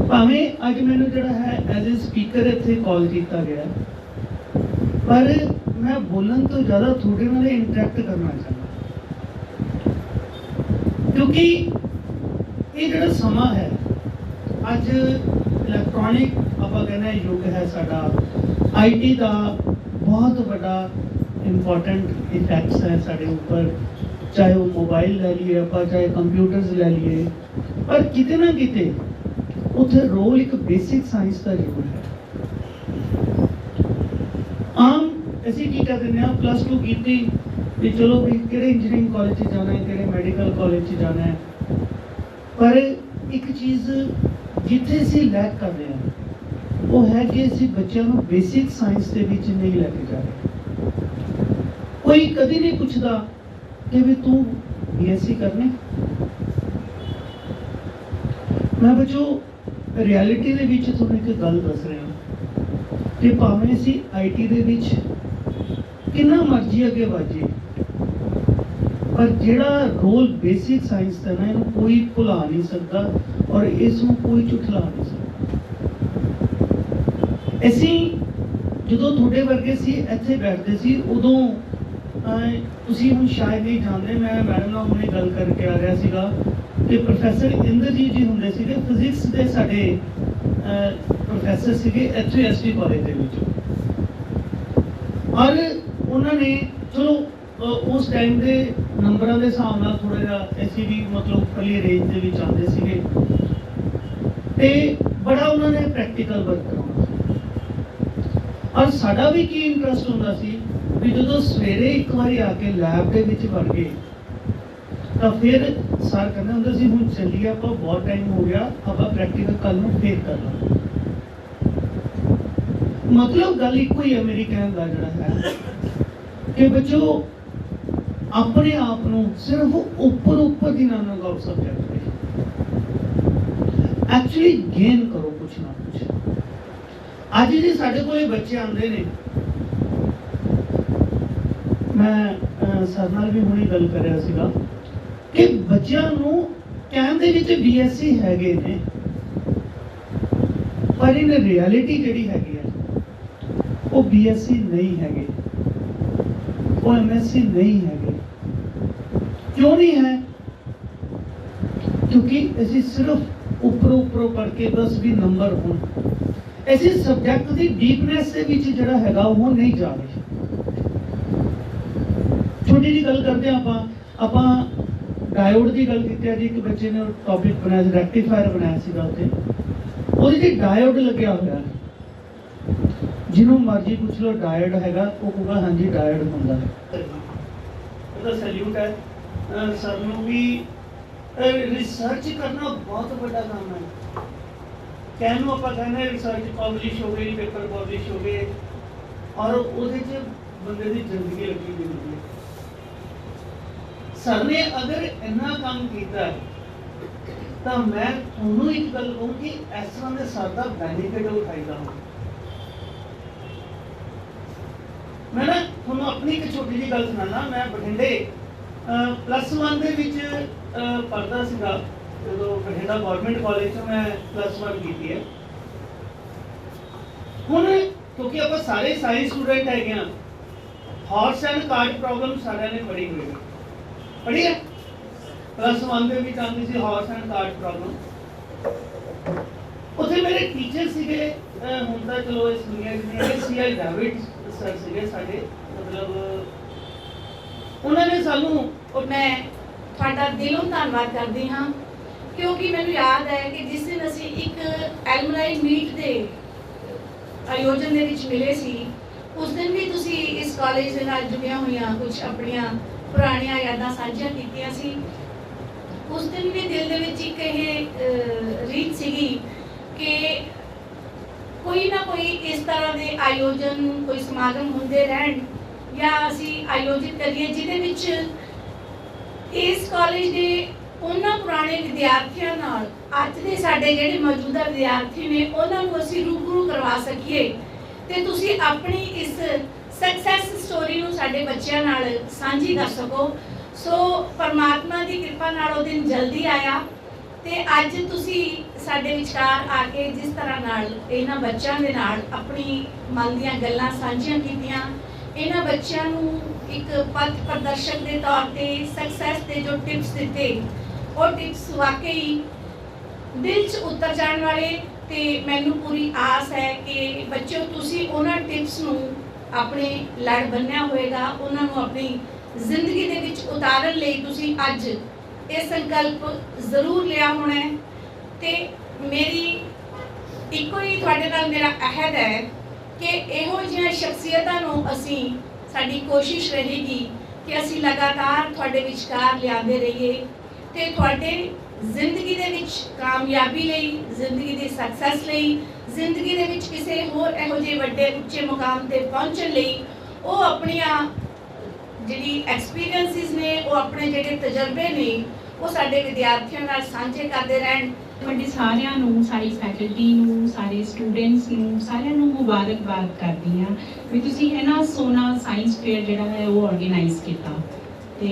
ਭਾਵੇਂ ਅੱਜ ਮੈਨੂੰ ਜਿਹੜਾ ਹੈ ਐਜ਼ ਏ ਸਪੀਕਰ ਇੱਥੇ ਕਾਲ ਕੀਤਾ ਗਿਆ, ਪਰ ਮੈਂ ਬੋਲਣ ਤੋਂ ਜ਼ਿਆਦਾ ਤੁਹਾਡੇ ਨਾਲ ਇੰਟਰੈਕਟ ਕਰਨਾ ਚਾਹੁੰਦਾ, ਕਿਉਂਕਿ ਇਹ ਜਿਹੜਾ ਸਮਾਂ ਹੈ ਅੱਜ ਇਲੈਕਟ੍ਰੋਨਿਕ ਆਪਾਂ ਕਹਿੰਦੇ ਯੁੱਗ ਹੈ ਸਾਡਾ। IT ਦਾ ਬਹੁਤ ਵੱਡਾ ਇੰਪੋਰਟੈਂਟ ਇਫੈਕਟਸ ਹੈ ਸਾਡੇ ਉੱਪਰ, ਚਾਹੇ ਉਹ ਮੋਬਾਈਲ ਲੈ ਲਈਏ ਆਪਾਂ, ਚਾਹੇ ਕੰਪਿਊਟਰਸ ਲੈ ਲਈਏ, ਪਰ ਕਿਤੇ ਨਾ ਕਿਤੇ ਉੱਥੇ ਰੋਲ ਇੱਕ ਬੇਸਿਕ ਸਾਇੰਸ ਦਾ ਜ਼ਰੂਰ ਹੈ। ਆਮ ਅਸੀਂ ਕੀ ਕਰ ਦਿੰਦੇ ਹਾਂ, +2 ਕੀਤੀ ਤੇ ਚਲੋ ਵੀ ਕਿਹੜੇ ਇੰਜੀਨੀਅਰਿੰਗ ਕਾਲਜ 'ਚ ਜਾਣਾ ਹੈ, ਕਿਹੜੇ ਮੈਡੀਕਲ ਕਾਲਜ 'ਚ ਜਾਣਾ ਹੈ, ਪਰ ਇੱਕ ਚੀਜ਼ ਜਿੱਥੇ ਅਸੀਂ ਲੈਕ ਕਰ ਰਹੇ ਹਾਂ ਉਹ ਹੈ ਕਿ ਅਸੀਂ ਬੱਚਿਆਂ ਨੂੰ ਬੇਸਿਕ ਸਾਇੰਸ ਦੇ ਵਿੱਚ ਨਹੀਂ ਲੈ ਕੇ ਜਾ ਰਹੇ। ਕੋਈ ਕਦੀ ਨਹੀਂ ਪੁੱਛਦਾ ਕਿ ਵੀ ਤੂੰ BSc ਕਰਨੀ। ਮੈਂ ਬੱਚੋ ਰਿਐਲਿਟੀ ਦੇ ਵਿੱਚ ਤੁਹਾਨੂੰ ਇੱਕ ਗੱਲ ਦੱਸ ਰਿਹਾ ਕਿ ਭਾਵੇਂ ਅਸੀਂ IT ਦੇ ਵਿੱਚ ਕਿੰਨਾ ਮਰਜ਼ੀ ਅੱਗੇ ਵਧੀਏ, ਪਰ ਜਿਹੜਾ ਰੋਲ ਬੇਸਿਕ ਸਾਇੰਸ ਦਾ ਨਾ, ਇਹਨੂੰ ਕੋਈ ਭੁਲਾ ਨਹੀਂ ਸਕਦਾ ਔਰ ਇਸ ਨੂੰ ਕੋਈ ਝੁਠਲਾ ਨਹੀਂ ਸਕਦਾ। ਅਸੀਂ ਜਦੋਂ ਤੁਹਾਡੇ ਵਰਗੇ ਸੀ ਇੱਥੇ ਬੈਠਦੇ ਸੀ, ਉਦੋਂ ਤੁਸੀਂ ਹੁਣ ਸ਼ਾਇਦ ਨਹੀਂ ਜਾਣਦੇ, ਮੈਂ ਮੈਡਮ ਨਾਲ ਹੁਣੇ ਗੱਲ ਕਰਕੇ ਆ ਰਿਹਾ ਸੀਗਾ ਕਿ ਪ੍ਰੋਫੈਸਰ ਇੰਦਰਜੀਤ ਜੀ ਹੁੰਦੇ ਸੀਗੇ, ਫਿਜ਼ਿਕਸ ਦੇ ਸਾਡੇ ਪ੍ਰੋਫੈਸਰ ਸੀਗੇ ਇੱਥੇ ST ਕਾਲਜ ਦੇ ਵਿੱਚ। ਔਰ ਉਹਨਾਂ ਨੇ ਚਲੋ ਉਸ ਟਾਈਮ ਦੇ ਨੰਬਰਾਂ ਦੇ ਹਿਸਾਬ ਨਾਲ ਥੋੜ੍ਹਾ ਜਿਹਾ ਅਸੀਂ ਵੀ ਮਤਲਬ ਉੱਪਰਲੀ ਰੇਂਜ ਦੇ ਵਿੱਚ ਆਉਂਦੇ ਸੀਗੇ ਤੇ ਬੜਾ ਉਹਨਾਂ ਨੇ ਪ੍ਰੈਕਟੀਕਲ ਵਰਕ ਕਰਾਉਣਾ। ਔਰ ਸਾਡਾ ਵੀ ਕੀ ਇੰਟਰਸਟ ਹੁੰਦਾ ਸੀ ਵੀ ਜਦੋਂ ਸਵੇਰੇ ਇੱਕ ਵਾਰੀ ਆ ਕੇ ਲੈਬ ਦੇ ਵਿੱਚ ਵੜ ਗਏ ਤਾਂ ਫਿਰ ਸਰ ਕਹਿੰਦੇ ਹੁੰਦੇ ਸੀ ਹੁਣ ਚੱਲੀਏ ਆਪਾਂ, ਬਹੁਤ ਟਾਈਮ ਹੋ ਗਿਆ, ਆਪਾਂ ਪ੍ਰੈਕਟੀਕਲ ਕੱਲ ਨੂੰ ਫੇਰ ਕਰ ਲਾਂਗੇ। ਮਤਲਬ ਗੱਲ ਇੱਕੋ ਹੀ ਹੈ ਮੇਰੀ ਕਹਿਣ ਦਾ ਜਿਹੜਾ ਹੈ ਕਿ ਬੱਚੋ ਆਪਣੇ ਆਪ ਨੂੰ ਸਿਰਫ ਉੱਪਰ ਦੀ ਨਾ ਲਗਾਓ ਸਬਜੈਕਟ ਤੇ, ਐਕਚੁਅਲੀ ਗੇਨ ਕਰੋ ਕੁਛ ਨਾ ਕੁਛ। ਅੱਜ ਜੇ ਸਾਡੇ ਕੋਲ ਬੱਚੇ ਆਉਂਦੇ ਨੇ, ਮੈਂ ਸਰ ਨਾਲ ਵੀ ਹੁਣੀ ਗੱਲ ਕਰ ਰਿਹਾ ਸੀਗਾ ਕਿ ਬੱਚਿਆਂ ਨੂੰ ਕਹਿਣ ਦੇ ਵਿੱਚ BSc ਹੈਗੇ ਨੇ, ਪਰ ਇਨ ਰਿਐਲਿਟੀ ਜਿਹੜੀ ਹੈਗੀ ਹੈ ਉਹ BSc ਨਹੀਂ ਹੈਗੇ, ਉਹ MSc ਨਹੀਂ ਹੈਗੇ। ਕਿਉਂ ਨਹੀਂ ਹੈ? ਕਿਉਂਕਿ ਅਸੀਂ ਸਿਰਫ ਉੱਪਰੋਂ ਪੜ੍ਹ ਕੇ ਬਸ ਵੀ ਨੰਬਰ ਹੋਣ, ਅਸੀਂ ਸਬਜੈਕਟ ਦੀ ਡੀਪਨੈਸ ਦੇ ਵਿੱਚ ਜਿਹੜਾ ਹੈਗਾ ਉਹ ਨਹੀਂ ਜਾ ਰਹੇ। ਛੋਟੀ ਜਿਹੀ ਗੱਲ ਕਰਦੇ ਆਪਾਂ ਡਾਇਓਡ ਦੀ ਗੱਲ ਕੀਤੀ ਹੈ ਜੀ। ਇੱਕ ਬੱਚੇ ਨੇ ਟੌਪਿਕ ਬਣਾਇਆ ਸੀ, ਰੈਕਟੀਫਾਇਰ ਬਣਾਇਆ ਸੀਗਾ, ਉੱਤੇ ਉਹਦੇ 'ਚ ਡਾਇਓਡ ਲੱਗਿਆ ਹੋਇਆ। ਜਿਹਨੂੰ ਮਰਜ਼ੀ ਪੁੱਛ ਲਓ ਡਾਇਓਡ ਹੈਗਾ, ਉਹ ਕਹੂਗਾ ਹਾਂਜੀ ਡਾਇਓਡ ਹੁੰਦਾ ਹੈ। ਉਹਦਾ ਸੈਲੂਟ ਹੈ ਸਰ ਨੂੰ ਵੀ। ਰਿਸਰਚ ਕਰਨਾ ਬਹੁਤ ਵੱਡਾ ਕੰਮ ਹੈ। ਕਹਿਣ ਨੂੰ ਆਪਾਂ ਕਹਿੰਦੇ ਰਿਸਰਚ ਪਬਲਿਸ਼ ਹੋ ਗਈ, ਪੇਪਰ ਪਬਲਿਸ਼ ਹੋ ਗਏ, ਔਰ ਉਹਦੇ 'ਚ ਬੰਦੇ ਦੀ ਜ਼ਿੰਦਗੀ ਲੱਗੀ ਹੋਈ ਹੁੰਦੀ ਹੈ। ਸਰ ਨੇ ਅਗਰ ਇੰਨਾ ਕੰਮ ਕੀਤਾ ਤਾਂ ਮੈਂ ਤੁਹਾਨੂੰ ਇੱਕ ਗੱਲ ਕਹੂੰ ਕਿ ਇਸ ਤਰ੍ਹਾਂ ਦੇ ਸਰ ਦਾ ਬੈਨੀਫਿਟ ਉਠਾਈਦਾ ਹਾਂ। ਮੈਂ ਨਾ ਤੁਹਾਨੂੰ ਆਪਣੀ ਇੱਕ ਛੋਟੀ ਜਿਹੀ ਗੱਲ ਸੁਣਾਉਣਾ। ਮੈਂ ਬਠਿੰਡੇ +1 ਦੇ ਵਿੱਚ ਪੜ੍ਹਦਾ ਸੀਗਾ, ਜਦੋਂ ਬਠਿੰਡਾ ਗਵਰਨਮੈਂਟ ਕਾਲਜ ਤੋਂ ਮੈਂ +1 ਕੀਤੀ ਹੈ। ਹੁਣ ਕਿਉਂਕਿ ਆਪਾਂ ਸਾਰੇ ਸਾਇੰਸ ਸਟੂਡੈਂਟ ਹੈਗੇ ਹਾਂ, ਹਾਰਸ ਐਂਡ ਕਾਰਡ ਪ੍ਰੋਬਲਮ ਸਾਰਿਆਂ ਨੇ ਪੜ੍ਹੀ ਹੋਈ ਹੈ, ਪੜ੍ਹੀ ਹੈ। +1 ਦੇ ਵਿੱਚ ਆਉਂਦੀ ਸੀ ਹਾਰਸ ਐਂਡ ਕਾਰਡ ਪ੍ਰੋਬਲਮ। ਉੱਥੇ ਮੇਰੇ ਟੀਚਰ ਸੀਗੇ, ਹੁਣ ਤਾਂ ਚਲੋ ਇਸ ਦੁਨੀਆ 'ਚ ਨਹੀਂ, CI ਡੇਵਿਡ ਸਰ ਸੀਗੇ ਸਾਡੇ, ਮਤਲਬ ਉਹਨਾਂ ਨੇ ਸਾਨੂੰ। ਔਰ ਮੈਂ ਤੁਹਾਡਾ ਦਿਲੋਂ ਧੰਨਵਾਦ ਕਰਦੀ ਹਾਂ, ਕਿਉਂਕਿ ਮੈਨੂੰ ਯਾਦ ਹੈ ਕਿ ਜਿਸ ਦਿਨ ਅਸੀਂ ਇੱਕ ਐਲਮਨਾਈ ਮੀਟ ਦੇ ਆਯੋਜਨ ਦੇ ਵਿੱਚ ਮਿਲੇ ਸੀ, ਉਸ ਦਿਨ ਵੀ ਤੁਸੀਂ ਇਸ ਕਾਲਜ ਦੇ ਨਾਲ ਜੁੜੀਆਂ ਹੋਈਆਂ ਕੁਝ ਆਪਣੀਆਂ ਪੁਰਾਣੀਆਂ ਯਾਦਾਂ ਸਾਂਝੀਆਂ ਕੀਤੀਆਂ ਸੀ। ਉਸ ਦਿਨ ਵੀ ਦਿਲ ਦੇ ਵਿੱਚ ਇੱਕ ਇਹ ਰੀਤ ਸੀਗੀ ਕਿ ਕੋਈ ਨਾ ਕੋਈ ਇਸ ਤਰ੍ਹਾਂ ਦੇ ਆਯੋਜਨ, ਕੋਈ ਸਮਾਗਮ ਹੁੰਦੇ ਰਹਿਣ ਜਾਂ ਅਸੀਂ ਆਯੋਜਿਤ ਕਰੀਏ ਜਿਹਦੇ ਵਿੱਚ ਇਸ ਕਾਲਜ ਦੇ ਉਹਨਾਂ ਪੁਰਾਣੇ ਵਿਦਿਆਰਥੀਆਂ ਨਾਲ ਅੱਜ ਦੇ ਸਾਡੇ ਜਿਹੜੇ ਮੌਜੂਦਾ ਵਿਦਿਆਰਥੀ ਨੇ ਉਹਨਾਂ ਨੂੰ ਅਸੀਂ ਰੂਬਰੂ ਕਰਵਾ ਸਕੀਏ ਤੇ ਤੁਸੀਂ ਆਪਣੀ ਇਸ ਸਕਸੈਸ ਸਟੋਰੀ ਨੂੰ ਸਾਡੇ ਬੱਚਿਆਂ ਨਾਲ ਸਾਂਝੀ ਕਰ ਸਕੋ। ਸੋ ਪਰਮਾਤਮਾ ਦੀ ਕਿਰਪਾ ਨਾਲ ਉਹ ਦਿਨ ਜਲਦੀ ਆਇਆ ਤੇ ਅੱਜ ਤੁਸੀਂ ਸਾਡੇ ਵਿਚਕਾਰ ਆ ਕੇ ਜਿਸ ਤਰ੍ਹਾਂ ਨਾਲ ਇਹਨਾਂ ਬੱਚਿਆਂ ਦੇ ਨਾਲ ਆਪਣੀ ਮਨ ਦੀਆਂ ਗੱਲਾਂ ਸਾਂਝੀਆਂ ਕੀਤੀਆਂ, ਇਹਨਾਂ ਬੱਚਿਆਂ ਨੂੰ ਇੱਕ ਪਥ ਪ੍ਰਦਰਸ਼ਕ ਦੇ ਤੌਰ ਤੇ ਸਕਸੈਸ ਦੇ ਜੋ ਟਿਪਸ ਦਿੱਤੇ, ਉਹ ਟਿਪਸ ਵਾਕਈ ਦਿਲ 'ਚ ਉਤਰ ਜਾਣ ਵਾਲੇ। ਤੇ ਮੈਨੂੰ ਪੂਰੀ ਆਸ ਹੈ ਕਿ ਬੱਚਿਓ ਤੁਸੀਂ ਉਹਨਾਂ ਟਿਪਸ ਨੂੰ ਆਪਣੇ ਲੜ ਬੰਨਿਆ ਹੋਏਗਾ, ਉਹਨਾਂ ਨੂੰ ਆਪਣੀ ਜ਼ਿੰਦਗੀ ਦੇ ਵਿੱਚ ਉਤਾਰਨ ਲਈ ਤੁਸੀਂ ਅੱਜ ਇਹ ਸੰਕਲਪ ਜ਼ਰੂਰ ਲਿਆ ਹੋਣਾ ਹੈ। ਤੇ ਮੇਰੀ ਇੱਕੋ ਹੀ ਤੁਹਾਡੇ ਨਾਲ ਮੇਰਾ ਅਹਿਦ ਹੈ ਕਿ ਇਹੋ ਜਿਹੀਆਂ ਸ਼ਖਸੀਅਤਾਂ ਨੂੰ ਅਸੀਂ, ਸਾਡੀ ਕੋਸ਼ਿਸ਼ ਰਹੇਗੀ ਕਿ ਅਸੀਂ ਲਗਾਤਾਰ ਤੁਹਾਡੇ ਵਿਚਕਾਰ ਲਿਆਉਂਦੇ ਰਹੀਏ ਤੇ ਤੁਹਾਡੇ ਜ਼ਿੰਦਗੀ ਦੇ ਵਿੱਚ ਕਾਮਯਾਬੀ ਲਈ, ਜ਼ਿੰਦਗੀ ਦੀ ਸਕਸੈਸ ਲਈ, ਜ਼ਿੰਦਗੀ ਦੇ ਵਿੱਚ ਕਿਸੇ ਹੋਰ ਇਹੋ ਜਿਹੇ ਵੱਡੇ ਉੱਚੇ ਮੁਕਾਮ ਤੇ ਪਹੁੰਚਣ ਲਈ ਉਹ ਆਪਣੀਆਂ ਜਿਹੜੀ ਐਕਸਪੀਰੀਐਂਸਿਸ ਨੇ, ਉਹ ਆਪਣੇ ਜਿਹੜੇ ਤਜਰਬੇ ਨੇ, ਉਹ ਸਾਡੇ ਵਿਦਿਆਰਥੀਆਂ ਨਾਲ ਸਾਂਝੇ ਕਰਦੇ ਰਹਿਣ। ਵੱਡੇ ਸਾਰਿਆਂ ਨੂੰ, ਸਾਰੀ ਫੈਕਲਟੀ ਨੂੰ, ਸਾਰੇ ਸਟੂਡੈਂਟਸ ਨੂੰ, ਸਾਰਿਆਂ ਨੂੰ ਮੁਬਾਰਕਬਾਦ ਕਰਦੀ ਹਾਂ ਵੀ ਤੁਸੀਂ ਇਹਨਾਂ ਸੋਹਣਾ ਸਾਇੰਸ ਫੇਅਰ ਜਿਹੜਾ ਹੈ ਉਹ ਆਰਗੇਨਾਈਜ਼ ਕੀਤਾ। ਤੇ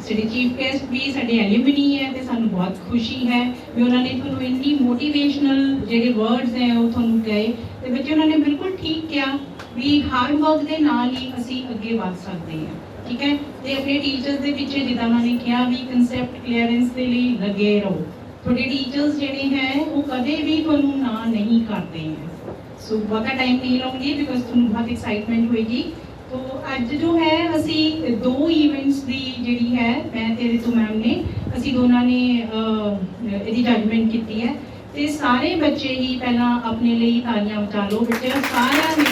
ਸਾਡੇ ਚੀਫ ਗੈਸਟ ਵੀ ਸਾਡੇ ਐਲੂਮਨੀ ਹੈ ਤੇ ਸਾਨੂੰ ਬਹੁਤ ਖੁਸ਼ੀ ਹੈ ਵੀ ਉਹਨਾਂ ਨੇ ਤੁਹਾਨੂੰ ਇੰਨੀ ਮੋਟੀਵੇਸ਼ਨਲ ਜਿਹੜੇ ਵਰਡਸ ਹੈ ਉਹ ਤੁਹਾਨੂੰ ਕਹੇ ਤੇ ਬੱਚੇ ਉਹਨਾਂ ਨੇ ਬਿਲਕੁਲ ਠੀਕ ਕਿਹਾ ਵੀ ਹਾਰਡ ਵਰਕ ਦੇ ਨਾਲ ਹੀ ਅਸੀਂ ਅੱਗੇ ਵਧ ਸਕਦੇ ਹਾਂ। ਠੀਕ ਹੈ, ਤੇ ਆਪਣੇ ਟੀਚਰਸ ਦੇ ਪਿੱਛੇ ਜਿੱਦਾਂ ਉਹਨਾਂ ਨੇ ਕਿਹਾ ਵੀ ਕਨਸੈਪਟ ਕਲੀਅਰੈਂਸ ਦੇ ਲਈ ਲੱਗੇ ਰਹੋ। ਤੁਹਾਡੇ ਟੀਚਰਸ ਜਿਹੜੇ ਹੈ ਉਹ ਕਦੇ ਵੀ ਤੁਹਾਨੂੰ ਨਾ ਨਹੀਂ ਕਰਦੇ ਹੈ। ਸੋ ਬਹੁਤਾ ਟਾਈਮ ਨਹੀਂ ਲਾਉਂਗੀ ਬਿਕੋਜ਼ ਤੁਹਾਨੂੰ ਬਹੁਤ ਐਕਸਾਈਟਮੈਂਟ ਹੋਏਗੀ। तो ਅੱਜ जो है ਅਸੀਂ 2 ਇਵੈਂਟਸ ਦੀ ਜਿਹੜੀ ਹੈ ਮੈਂ ਤੇ ਰਿਤੂ ਮੈਮ ਨੇ ਅਸੀਂ ਦੋਨਾਂ ਨੇ ਇਹਦੀ ਜਜਮੈਂਟ ਕੀਤੀ ਹੈ ਤੇ ਸਾਰੇ ਬੱਚੇ ਹੀ ਪਹਿਲਾਂ ਆਪਣੇ ਲਈ ਤਾਲੀਆਂ ਵਜਾ ਲਓ। ਬੱਚੇ ਸਾਰਿਆਂ ਨੇ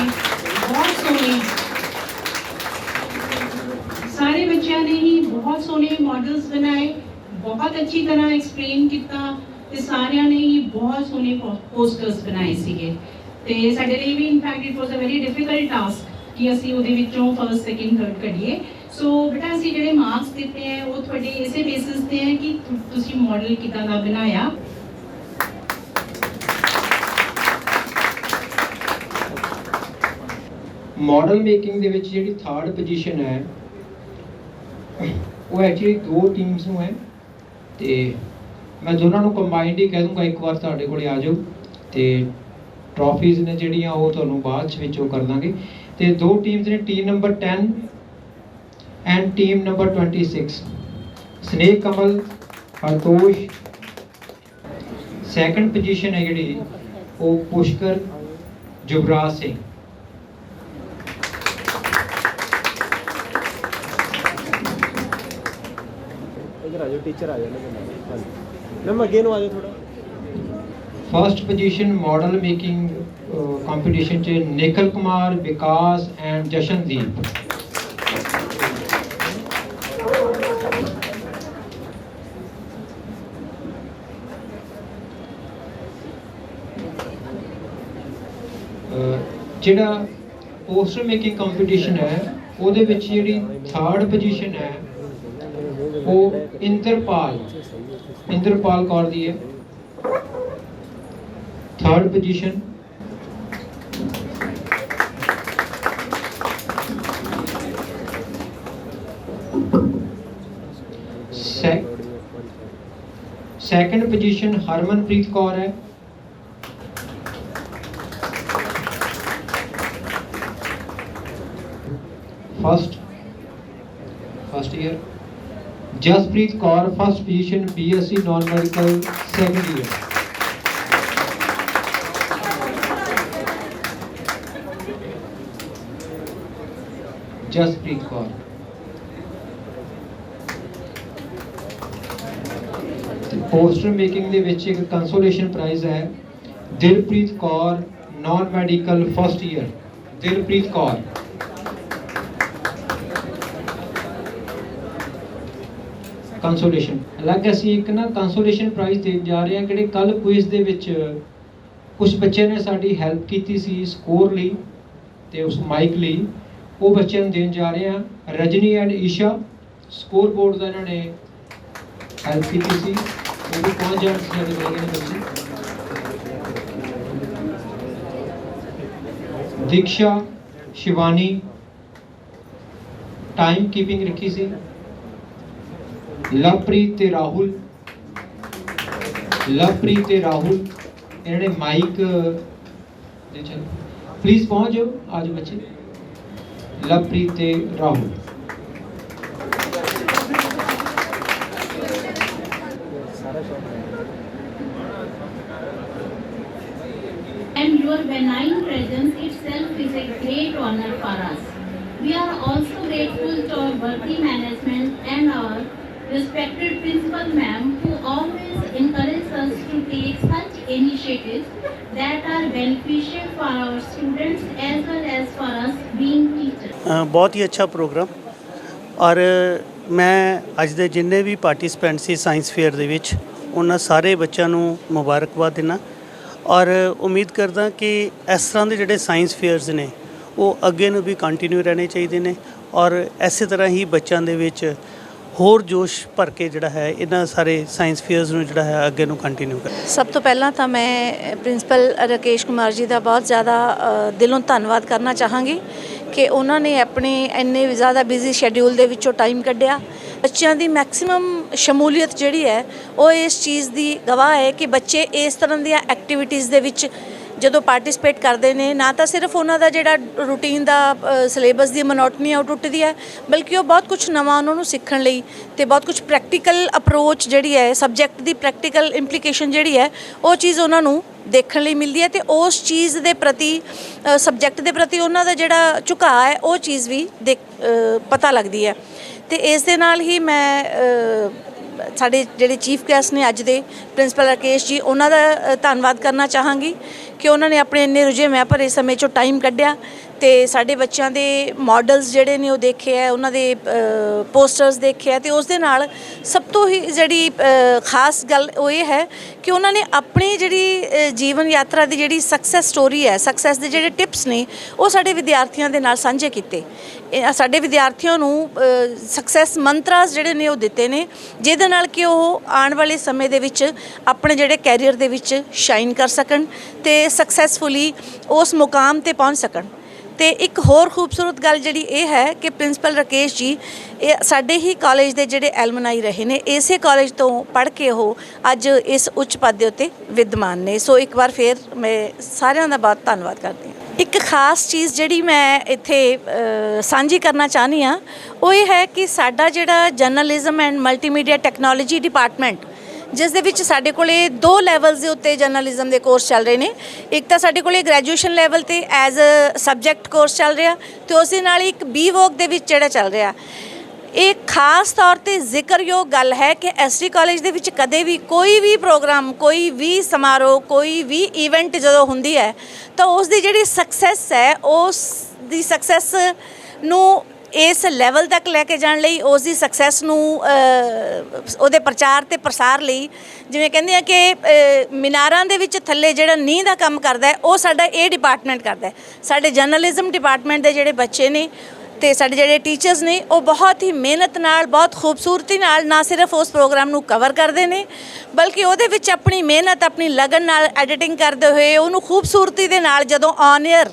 ਬਹੁਤ ਸੋਹਣੇ सारे बच्चों ने ही बहुत सोहने मॉडल्स बनाए, बहुत अच्छी तरह एक्सप्लेन किया ते सारिਆਂ ने ही बहुत सोहने पोस्टर्स बनाए सीगे ते ਸਾਡੇ ਲਈ ਵੀ in fact it was a very difficult task ਕਿ ਅਸੀਂ ਉਹਦੇ ਵਿੱਚੋਂ ਫਰਸਟ ਸੈਕਿੰਡ ਥਰਡ ਕੱਢੀਏ। ਸੋ ਬੇਟਾ ਅਸੀਂ ਜਿਹੜੇ ਮਾਰਕਸ ਦਿੱਤੇ ਹੈ ਉਹ ਤੁਹਾਡੇ ਇਸੇ ਬੇਸਿਸ ਤੇ ਹੈ ਕਿ ਤੁਸੀਂ ਮਾਡਲ ਕਿੱਦਾਂ ਦਾ ਬਣਾਇਆ। मॉडल मेकिंग ਦੇ ਵਿੱਚ ਜਿਹੜੀ ਥਰਡ ਪੋਜੀਸ਼ਨ ਹੈ ਉਹ ਐਕਚੁਅਲੀ ਦੋ ਟੀਮਸ ਨੂੰ ਹੈ ਤੇ ਮੈਂ ਦੋਨਾਂ ਨੂੰ ਕੰਬਾਈਨਡ ਹੀ ਕਹਿ ਦੂੰਗਾ ਇੱਕ ਵਾਰ ਤੁਹਾਡੇ ਕੋਲੇ ਆ ਜਾਓ ਤੇ ਟਰਾਫੀਜ਼ ਨੇ ਜਿਹੜੀਆਂ ਉਹ ਤੁਹਾਨੂੰ ਬਾਅਦ ਵਿੱਚ ਉਹ ਕਰ ਦਾਂਗੇ। ਤੇ ਦੋ ਟੀਮਸ ਨੇ team number 10 and team number 26 ਸਨੇਕ ਕਮਲ ਹਰਤੋਸ਼। ਸੈਕੰਡ ਪੋਜੀਸ਼ਨ ਹੈ ਜਿਹੜੀ ਉਹ ਪੁਸ਼ਕਰ ਜੁਗਰਾਜ ਸਿੰਘ। इधर आ जाओ, टीचर आ जाओ। मैम अगेन आ जाओ थोड़ा। First position model making competition च निखिल कुमार, विकास एंड जशनदीप। ਜਿਹੜਾ पोस्टर मेकिंग कंपटीशन है ਉਹਦੇ ਵਿੱਚ ਜਿਹੜੀ थर्ड पोजीशन है वो इंद्रपाल कौर दी है। Third position second position Harmanpreet Kaur है। First year Jaspreet Kaur first position BSc non medical second year. Jaspreet Kaur. Poster making दे विच एक कंसोलेशन प्राइज है Dilpreet Kaur non medical first year. Dilpreet Kaur. Consolation अलग ਅਸੀਂ ਇੱਕ ਨਾ ਕੰਸੋਲੇਸ਼ਨ ਪ੍ਰਾਈਜ਼ ਦੇਣ ਜਾ ਰਹੇ ਹਾਂ ਜਿਹੜੇ ਕੱਲ ਕੁਇਜ਼ ਦੇ ਵਿੱਚ ਕੁਝ ਬੱਚਿਆਂ ਨੇ ਸਾਡੀ ਹੈਲਪ ਕੀਤੀ ਸੀ ਸਕੋਰ ਲਈ ਤੇ ਉਸ ਮਾਈਕ ਲਈ ਉਹ ਬੱਚਿਆਂ ਨੂੰ ਦੇਣ ਜਾ ਰਹੇ ਹਾਂ। Rajni and Esha score board ਦਾ ਇਹਨਾਂ ਨੇ ਹੈਲਪ ਕੀਤੀ ਸੀ ਉਹ ਵੀ ਪਹੁੰਚ ਜਾਣ ਸਾਡੇ ਕੋਲ ਨੇ ਬੱਚੇ। दीक्षा शिवानी टाइम कीपिंग रखी सी। लवप्रीत ते राहुल इन्होंने माइक प्लीज पहुंच जाओ आज बच्चे। लवप्रीत ते Rahul. And your benign presence itself is a great honor for us. We are also grateful to our worthy management and our respected principal ma'am who always encourages us to take such initiatives that are beneficial for our students as well as for us being teachers. बहुत ही अच्छा programme और मैं ਅੱਜ ਦੇ ਜਿੰਨੇ ਵੀ participant ਸੀ science fair ਦੇ ਵਿੱਚ ਉਹਨਾਂ ਸਾਰੇ ਬੱਚਿਆਂ ਨੂੰ ਮੁਬਾਰਕਬਾਦ ਦਿੰਦਾ ਔਰ ਉਮੀਦ ਕਰਦਾ ਕਿ ਇਸ ਤਰ੍ਹਾਂ ਦੇ ਜਿਹੜੇ ਸਾਇੰਸ ਫੇਅਰਸ ਨੇ ਉਹ ਅੱਗੇ ਨੂੰ ਵੀ ਕੰਟੀਨਿਊ ਰਹਿਣੇ ਚਾਹੀਦੇ ਨੇ ਔਰ ਇਸੇ ਤਰ੍ਹਾਂ ਹੀ ਬੱਚਿਆਂ ਦੇ ਵਿੱਚ ਹੋਰ ਜੋਸ਼ ਭਰ ਕੇ ਜਿਹੜਾ ਹੈ ਇਹਨਾਂ ਸਾਰੇ ਸਾਇੰਸ ਫੇਅਰਸ ਨੂੰ ਜਿਹੜਾ ਹੈ ਅੱਗੇ ਨੂੰ ਕੰਟੀਨਿਊ ਕਰ। ਸਭ ਤੋਂ ਪਹਿਲਾਂ ਤਾਂ ਮੈਂ ਪ੍ਰਿੰਸੀਪਲ ਰਾਕੇਸ਼ ਕੁਮਾਰ ਜੀ ਦਾ ਬਹੁਤ ਜ਼ਿਆਦਾ ਦਿਲੋਂ ਧੰਨਵਾਦ ਕਰਨਾ ਚਾਹਾਂਗੀ ਕਿ ਉਹਨਾਂ ਨੇ ਆਪਣੇ ਇੰਨੇ ਜ਼ਿਆਦਾ ਬਿਜ਼ੀ ਸ਼ੈਡਿਊਲ ਦੇ ਵਿੱਚੋਂ ਟਾਈਮ ਕੱਢਿਆ। ਬੱਚਿਆਂ ਦੀ ਮੈਕਸਿਮਮ ਸ਼ਮੂਲੀਅਤ ਜਿਹੜੀ ਹੈ ਉਹ ਇਸ ਚੀਜ਼ ਦੀ ਗਵਾਹ ਹੈ ਕਿ ਬੱਚੇ ਇਸ ਤਰ੍ਹਾਂ ਦੀਆਂ ਐਕਟੀਵਿਟੀਜ਼ ਦੇ ਵਿੱਚ ਜਦੋਂ ਪਾਰਟਿਸਿਪੇਟ ਕਰਦੇ ਨੇ ਨਾ ਤਾਂ ਸਿਰਫ ਉਹਨਾਂ ਦਾ ਜਿਹੜਾ ਰੂਟੀਨ ਦਾ ਸਿਲੇਬਸ ਦੀ ਮੋਨੋਟਨੀ ਉਹ ਟੁੱਟਦੀ ਹੈ ਬਲਕਿ ਉਹ ਬਹੁਤ ਕੁਝ ਨਵਾਂ ਉਹਨਾਂ ਨੂੰ ਸਿੱਖਣ ਲਈ ਤੇ ਬਹੁਤ ਕੁਝ ਪ੍ਰੈਕਟੀਕਲ ਅਪਰੋਚ ਜਿਹੜੀ ਹੈ ਸਬਜੈਕਟ ਦੀ ਪ੍ਰੈਕਟੀਕਲ ਇੰਪਲੀਕੇਸ਼ਨ ਜਿਹੜੀ ਹੈ ਉਹ ਚੀਜ਼ ਉਹਨਾਂ ਨੂੰ ਦੇਖਣ ਲਈ ਮਿਲਦੀ ਹੈ ਤੇ ਉਸ ਚੀਜ਼ ਦੇ ਪ੍ਰਤੀ ਸਬਜੈਕਟ ਦੇ ਪ੍ਰਤੀ ਉਹਨਾਂ ਦਾ ਜਿਹੜਾ ਝੁਕਾਅ ਹੈ ਉਹ ਚੀਜ਼ ਵੀ ਪਤਾ ਲੱਗਦੀ ਹੈ। ਤੇ ਇਸ ਦੇ ਨਾਲ ਹੀ ਮੈਂ ਸਾਡੇ ਜਿਹੜੇ ਚੀਫ ਗੈਸਟ ਨੇ ਅੱਜ ਦੇ ਪ੍ਰਿੰਸੀਪਲ ਰਾਕੇਸ਼ ਜੀ ਉਹਨਾਂ ਦਾ ਧੰਨਵਾਦ ਕਰਨਾ ਚਾਹਾਂਗੀ ਕਿ ਉਹਨਾਂ ਨੇ ਆਪਣੇ ਇੰਨੇ ਰੁਝੇਵਿਆਂ ਭਰੇ ਸਮੇਂ 'ਚੋਂ ਟਾਈਮ ਕੱਢਿਆ ਤੇ ਸਾਡੇ ਬੱਚਿਆਂ ਦੇ ਮਾਡਲਸ ਜਿਹੜੇ ਨੇ ਉਹ ਦੇਖੇ ਹੈ, ਉਹਨਾਂ ਦੇ ਪੋਸਟਰਸ ਦੇਖੇ ਹੈ, ਤੇ ਉਸ ਦੇ ਨਾਲ ਸਭ ਤੋਂ ਹੀ ਜਿਹੜੀ ਖਾਸ ਗੱਲ ਉਹ ਇਹ ਹੈ ਕਿ ਉਹਨਾਂ ਨੇ ਆਪਣੀ ਜਿਹੜੀ ਜੀਵਨ ਯਾਤਰਾ ਦੀ ਜਿਹੜੀ ਸਕਸੈਸ ਸਟੋਰੀ ਹੈ, ਸਕਸੈਸ ਦੇ ਜਿਹੜੇ ਟਿਪਸ ਨੇ ਉਹ ਸਾਡੇ ਵਿਦਿਆਰਥੀਆਂ ਦੇ ਨਾਲ ਸਾਂਝੇ ਕੀਤੇ। ਸਾਡੇ ਵਿਦਿਆਰਥੀਆਂ ਨੂੰ ਸਕਸੈਸ ਮੰਤਰਾਸ ਜਿਹੜੇ ਨੇ ਉਹ ਦਿੱਤੇ ਨੇ, ਜਿਹਦੇ ਨਾਲ ਕਿ ਉਹ ਆਉਣ ਵਾਲੇ ਸਮੇਂ ਦੇ ਵਿੱਚ ਆਪਣੇ ਜਿਹੜੇ ਕੈਰੀਅਰ ਦੇ ਵਿੱਚ ਸ਼ਾਈਨ ਕਰ ਸਕਣ ਤੇ ਸਕਸੈਸਫੁਲੀ ਉਸ ਮੁਕਾਮ ਤੇ ਪਹੁੰਚ ਸਕਣ। ਤੇ ਇੱਕ ਹੋਰ ਖੂਬਸੂਰਤ ਗੱਲ ਜਿਹੜੀ ਇਹ ਹੈ ਕਿ ਪ੍ਰਿੰਸੀਪਲ ਰਾਕੇਸ਼ ਜੀ ਇਹ ਸਾਡੇ ਹੀ ਕਾਲਜ ਦੇ ਜਿਹੜੇ ਐਲਮਨਾਈ ਰਹੇ ਨੇ, ਇਸੇ ਕਾਲਜ ਤੋਂ ਪੜ੍ਹ ਕੇ ਉਹ ਅੱਜ ਇਸ ਉੱਚ ਪਦ ਦੇ ਉੱਤੇ ਵਿਦਮਾਨ ਨੇ। ਸੋ ਇੱਕ ਵਾਰ ਫਿਰ ਮੈਂ ਸਾਰਿਆਂ ਦਾ ਬਹੁਤ ਧੰਨਵਾਦ ਕਰਦੀ ਹਾਂ। ਇੱਕ ਖਾਸ ਚੀਜ਼ ਜਿਹੜੀ ਮੈਂ ਇੱਥੇ ਸਾਂਝੀ ਕਰਨਾ ਚਾਹੁੰਦੀ ਹਾਂ ਉਹ ਇਹ ਹੈ ਕਿ ਸਾਡਾ ਜਿਹੜਾ journalism and multimedia technology department, ਜਿਸ ਦੇ ਵਿੱਚ ਸਾਡੇ ਕੋਲੇ 2 ਲੈਵਲਸ ਦੇ ਉੱਤੇ ਜਰਨਲਿਜ਼ਮ ਦੇ ਕੋਰਸ ਚੱਲ ਰਹੇ ਨੇ। ਇੱਕ ਤਾਂ ਸਾਡੇ ਕੋਲੇ ਗ੍ਰੈਜੂਏਸ਼ਨ ਲੈਵਲ ਤੇ ਐਜ਼ ਅ ਸਬਜੈਕਟ ਕੋਰਸ ਚੱਲ ਰਿਹਾ, ਤੇ ਉਸ ਦੇ ਨਾਲ ਇੱਕ BVoc ਦੇ ਵਿੱਚ ਜਿਹੜਾ ਚੱਲ ਰਿਹਾ। ਇਹ ਖਾਸ ਤੌਰ ਤੇ ਜ਼ਿਕਰਯੋਗ ਗੱਲ ਹੈ ਕਿ ਐਸਡੀ ਕਾਲਜ ਦੇ ਵਿੱਚ ਕਦੇ ਵੀ ਕੋਈ ਵੀ ਪ੍ਰੋਗਰਾਮ, ਕੋਈ ਵੀ ਸਮਾਰੋਹ, ਕੋਈ ਵੀ ਇਵੈਂਟ ਜਦੋਂ ਹੁੰਦੀ ਹੈ ਤਾਂ ਉਸ ਦੀ ਜਿਹੜੀ ਸਕਸੈਸ ਹੈ, ਉਸ ਦੀ ਸਕਸੈਸ ਨੂੰ ਇਸ ਲੈਵਲ ਤੱਕ ਲੈ ਕੇ ਜਾਣ ਲਈ, ਉਸ ਦੀ ਸਕਸੈਸ ਨੂੰ ਉਹਦੇ ਪ੍ਰਚਾਰ ਤੇ ਪ੍ਰਸਾਰ ਲਈ, ਜਿਵੇਂ ਕਹਿੰਦੇ ਆ ਕਿ ਮੀਨਾਰਾਂ ਦੇ ਵਿੱਚ ਥੱਲੇ ਜਿਹੜਾ ਨੀਂਹ ਦਾ ਕੰਮ ਕਰਦਾ ਹੈ ਉਹ ਸਾਡਾ ਇਹ ਡਿਪਾਰਟਮੈਂਟ ਕਰਦਾ ਹੈ। ਸਾਡੇ ਜਰਨਲਿਜ਼ਮ ਡਿਪਾਰਟਮੈਂਟ ਦੇ ਜਿਹੜੇ ਬੱਚੇ ਨੇ ਤੇ ਸਾਡੇ ਜਿਹੜੇ ਟੀਚਰਸ ਨੇ ਉਹ ਬਹੁਤ ਹੀ ਮਿਹਨਤ ਨਾਲ, ਬਹੁਤ ਖੂਬਸੂਰਤੀ ਨਾਲ ਨਾ ਸਿਰਫ ਉਸ ਪ੍ਰੋਗਰਾਮ ਨੂੰ ਕਵਰ ਕਰਦੇ ਨੇ ਬਲਕਿ ਉਹਦੇ ਵਿੱਚ ਆਪਣੀ ਮਿਹਨਤ, ਆਪਣੀ ਲਗਨ ਨਾਲ ਐਡੀਟਿੰਗ ਕਰਦੇ ਹੋਏ ਉਹਨੂੰ ਖੂਬਸੂਰਤੀ ਦੇ ਨਾਲ ਜਦੋਂ ਔਨ ਏਅਰ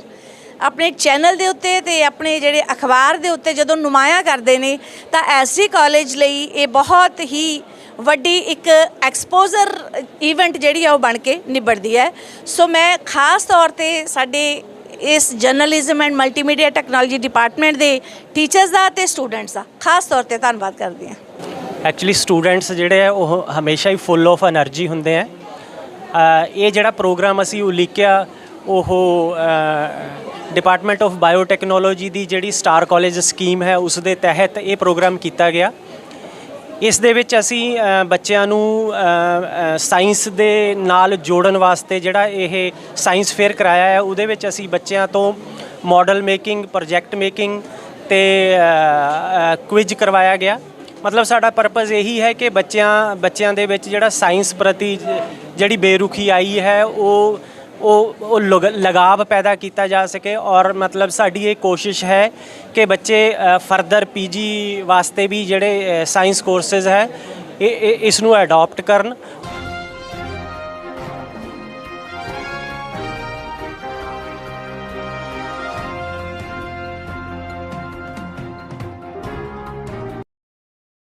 ਆਪਣੇ ਚੈਨਲ ਦੇ ਉੱਤੇ ਤੇ ਆਪਣੇ ਜਿਹੜੇ ਅਖਬਾਰ ਦੇ ਉੱਤੇ ਜਦੋਂ ਨੁਮਾਇਆਂ ਕਰਦੇ ਨੇ ਤਾਂ ਐਸਡੀ ਕਾਲਜ ਲਈ ਇਹ ਬਹੁਤ ਹੀ ਵੱਡੀ ਇੱਕ ਐਕਸਪੋਜ਼ਰ ਇਵੈਂਟ ਜਿਹੜੀ ਆ ਉਹ ਬਣ ਕੇ ਨਿਬੜਦੀ ਹੈ। ਸੋ ਮੈਂ ਖਾਸ ਤੌਰ ਤੇ ਸਾਡੇ ਇਸ journalism and multimedia technology department ਦੇ ਟੀਚਰਸ ਦਾ ਤੇ ਸਟੂਡੈਂਟਸ ਦਾ ਖਾਸ ਤੌਰ ਤੇ ਧੰਨਵਾਦ ਕਰਦੀ ਹਾਂ। ਐਕਚੁਅਲੀ ਸਟੂਡੈਂਟਸ ਜਿਹੜੇ ਆ ਉਹ ਹਮੇਸ਼ਾ ਹੀ ਫੁੱਲ ਆਫ એનર્ਜੀ ਹੁੰਦੇ ਆ। ਇਹ ਜਿਹੜਾ ਪ੍ਰੋਗਰਾਮ ਅਸੀਂ ਉਲੀਕਿਆ ਉਹ ਡਿਪਾਰਟਮੈਂਟ ਆਫ ਬਾਇਓਟੈਕਨੋਲੋਜੀ ਦੀ ਜਿਹੜੀ ਸਟਾਰ ਕਾਲਜ ਸਕੀਮ ਹੈ ਉਸ ਦੇ ਤਹਿਤ ਇਹ ਪ੍ਰੋਗਰਾਮ ਕੀਤਾ ਗਿਆ। ਇਸ ਦੇ ਵਿੱਚ ਅਸੀਂ ਬੱਚਿਆਂ ਨੂੰ ਸਾਇੰਸ ਦੇ ਨਾਲ ਜੋੜਨ ਵਾਸਤੇ ਜਿਹੜਾ ਇਹ ਸਾਇੰਸ ਫੇਅਰ ਕਰਾਇਆ ਹੈ, ਉਹਦੇ ਵਿੱਚ ਅਸੀਂ ਬੱਚਿਆਂ ਤੋਂ ਮਾਡਲ ਮੇਕਿੰਗ, ਪ੍ਰੋਜੈਕਟ ਮੇਕਿੰਗ ਤੇ ਕੁਇਜ਼ ਕਰਵਾਇਆ ਗਿਆ। ਮਤਲਬ ਸਾਡਾ ਪਰਪਸ ਇਹੀ ਹੈ ਕਿ ਬੱਚਿਆਂ ਦੇ ਵਿੱਚ ਜਿਹੜਾ ਸਾਇੰਸ ਪ੍ਰਤੀ ਜਿਹੜੀ ਬੇਰੁਖੀ ਆਈ ਹੈ ਉਹ ਲਗਾਵ ਪੈਦਾ ਕੀਤਾ ਜਾ ਸਕੇ। ਔਰ ਮਤਲਬ ਸਾਡੀ ਇਹ ਕੋਸ਼ਿਸ਼ ਹੈ ਕਿ ਬੱਚੇ ਫਰਦਰ PG ਵਾਸਤੇ ਵੀ ਜਿਹੜੇ ਸਾਇੰਸ ਕੋਰਸਿਸ ਹੈ ਇਸ ਨੂੰ ਅਡਾਪਟ ਕਰਨ।